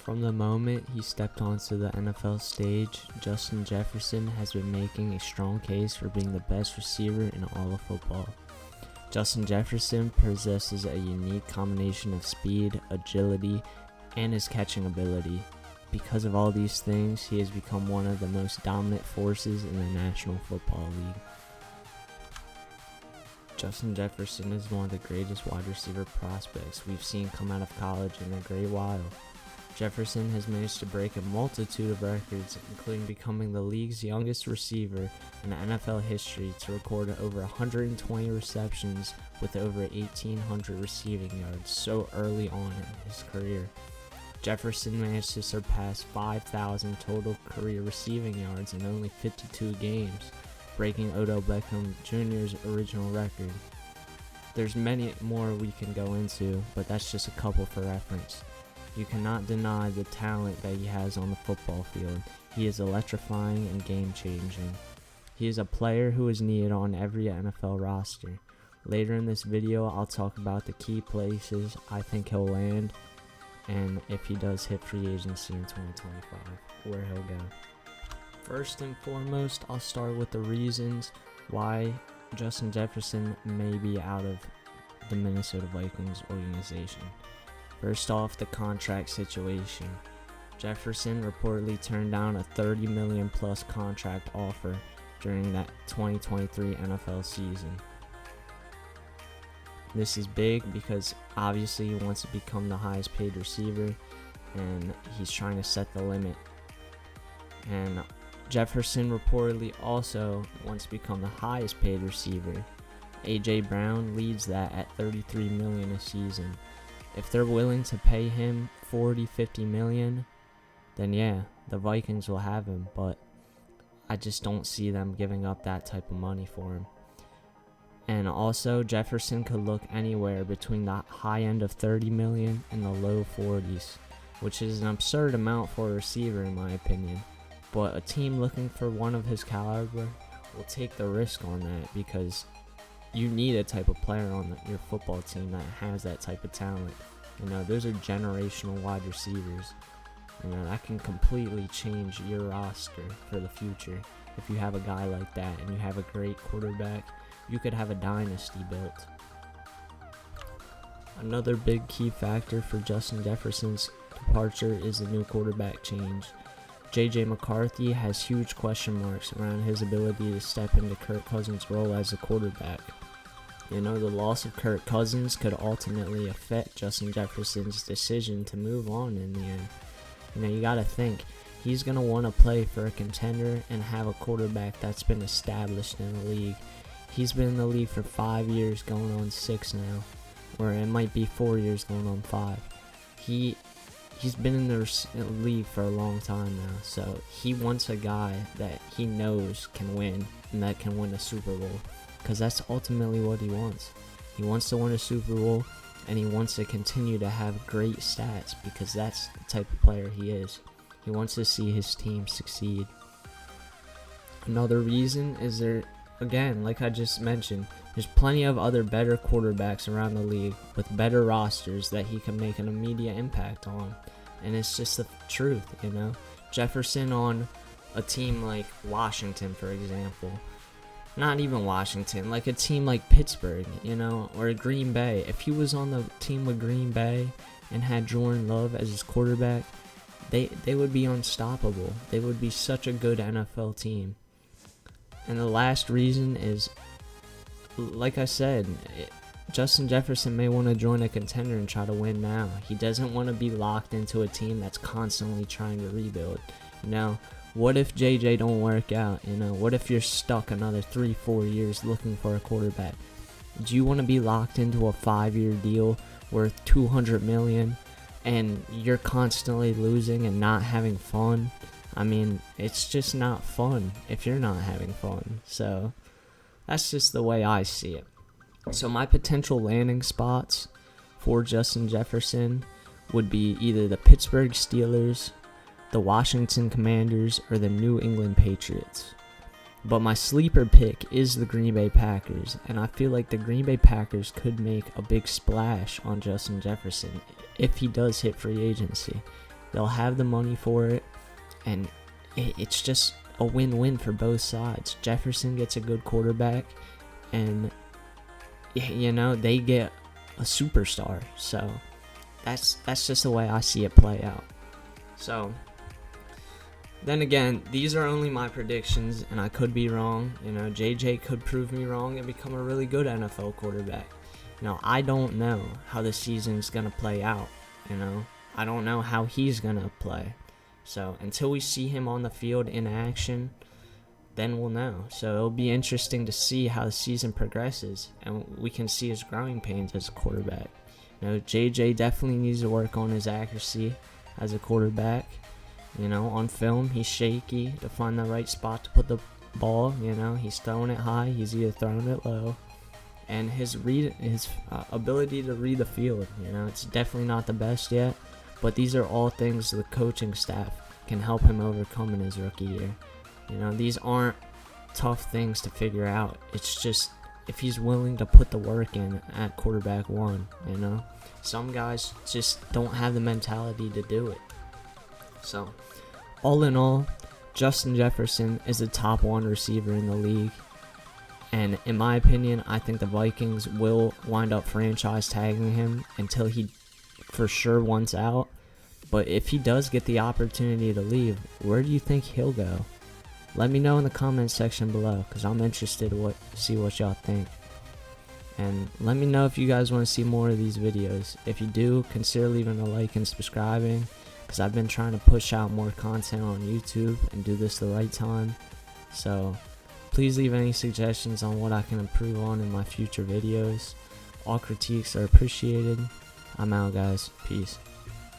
From the moment he stepped onto the NFL stage, Justin Jefferson has been making a strong case for being the best receiver in all of football. Justin Jefferson possesses a unique combination of speed, agility, and his catching ability. Because of all these things, he has become one of the most dominant forces in the National Football League. Justin Jefferson is one of the greatest wide receiver prospects we've seen come out of college in a great while. Jefferson has managed to break a multitude of records, including becoming the league's youngest receiver in NFL history to record over 120 receptions with over 1,800 receiving yards so early on in his career. Jefferson managed to surpass 5,000 total career receiving yards in only 52 games, breaking Odell Beckham Jr.'s original record. There's many more we can go into, but that's just a couple for reference. You cannot deny the talent that he has on the football field. He is electrifying and game-changing. He is a player who is needed on every NFL roster. Later in this video, I'll talk about the key places I think he'll land, and if he does hit free agency in 2025, where he'll go. First and foremost, I'll start with the reasons why Justin Jefferson may be out of the Minnesota Vikings organization. First off, the contract situation. Jefferson reportedly turned down a $30 million plus contract offer during that 2023 NFL season. This is big because obviously he wants to become the highest paid receiver and he's trying to set the limit. And Jefferson reportedly also wants to become the highest paid receiver. A.J. Brown leads that at $33 million a season. If they're willing to pay him $40-50 million, then yeah, the Vikings will have him, but I just don't see them giving up that type of money for him. And also, Jefferson could look anywhere between the high end of $30 million and the low 40s, which is an absurd amount for a receiver in my opinion. But a team looking for one of his caliber will take the risk on that because you need a type of player on your football team that has that type of talent. You know, those are generational wide receivers. You know, that can completely change your roster for the future. If you have a guy like that and you have a great quarterback, you could have a dynasty built. Another big key factor for Justin Jefferson's departure is the new quarterback change. J.J. McCarthy has huge question marks around his ability to step into Kirk Cousins' role as a quarterback. You know, the loss of Kirk Cousins could ultimately affect Justin Jefferson's decision to move on in the end. You know, you got to think, he's going to want to play for a contender and have a quarterback that's been established in the league. He's been in the league for 5 years, going on 6 now, or it might be 4 years going on 5. He's been in the league for a long time now, so he wants a guy that he knows can win and that can win a Super Bowl, because that's ultimately what he wants. He wants to win a Super Bowl, and he wants to continue to have great stats because that's the type of player he is. He wants to see his team succeed. Another reason is again, like I just mentioned, there's plenty of other better quarterbacks around the league with better rosters that he can make an immediate impact on. And it's just the truth, you know. Jefferson on a team like Washington, for example. Not even Washington, like a team like Pittsburgh, you know, or Green Bay. If he was on the team with Green Bay and had Jordan Love as his quarterback, they would be unstoppable. They would be such a good NFL team. And the last reason is, like I said, Justin Jefferson may want to join a contender and try to win now. He doesn't want to be locked into a team that's constantly trying to rebuild. You know, what if JJ don't work out? You know, what if you're stuck another 3-4 years looking for a quarterback? Do you want to be locked into a 5-year deal worth $200 million and you're constantly losing and not having fun? I mean, it's just not fun if you're not having fun. So that's just the way I see it. So my potential landing spots for Justin Jefferson would be either the Pittsburgh Steelers, the Washington Commanders, or the New England Patriots. But my sleeper pick is the Green Bay Packers, and I feel like the Green Bay Packers could make a big splash on Justin Jefferson if he does hit free agency. They'll have the money for it, and it's just a win-win for both sides. Jefferson gets a good quarterback, and they get a superstar. So that's just the way I see it play out. So then again, these are only my predictions, and I could be wrong. JJ could prove me wrong and become a really good NFL quarterback. I don't know how the season's gonna play out. I don't know how he's gonna play. So until we see him on the field in action, then we'll know. So it'll be interesting to see how the season progresses, and we can see his growing pains as a quarterback. JJ definitely needs to work on his accuracy as a quarterback. On film, he's shaky to find the right spot to put the ball. He's throwing it high, he's either throwing it low. And his ability to read the field, it's definitely not the best yet. But these are all things the coaching staff can help him overcome in his rookie year. These aren't tough things to figure out. It's just if he's willing to put the work in at quarterback one. Some guys just don't have the mentality to do it. So, all in all, Justin Jefferson is the top 1 receiver in the league. And in my opinion, I think the Vikings will wind up franchise tagging him until he for sure wants out. But if he does get the opportunity to leave, where do you think he'll go? Let me know in the comment section below, because I'm interested to see what y'all think. And let me know if you guys want to see more of these videos. If you do, consider leaving a like and subscribing, because I've been trying to push out more content on YouTube and do this the right time. So please leave any suggestions on what I can improve on in my future videos. All critiques are appreciated. I'm out, guys. Peace.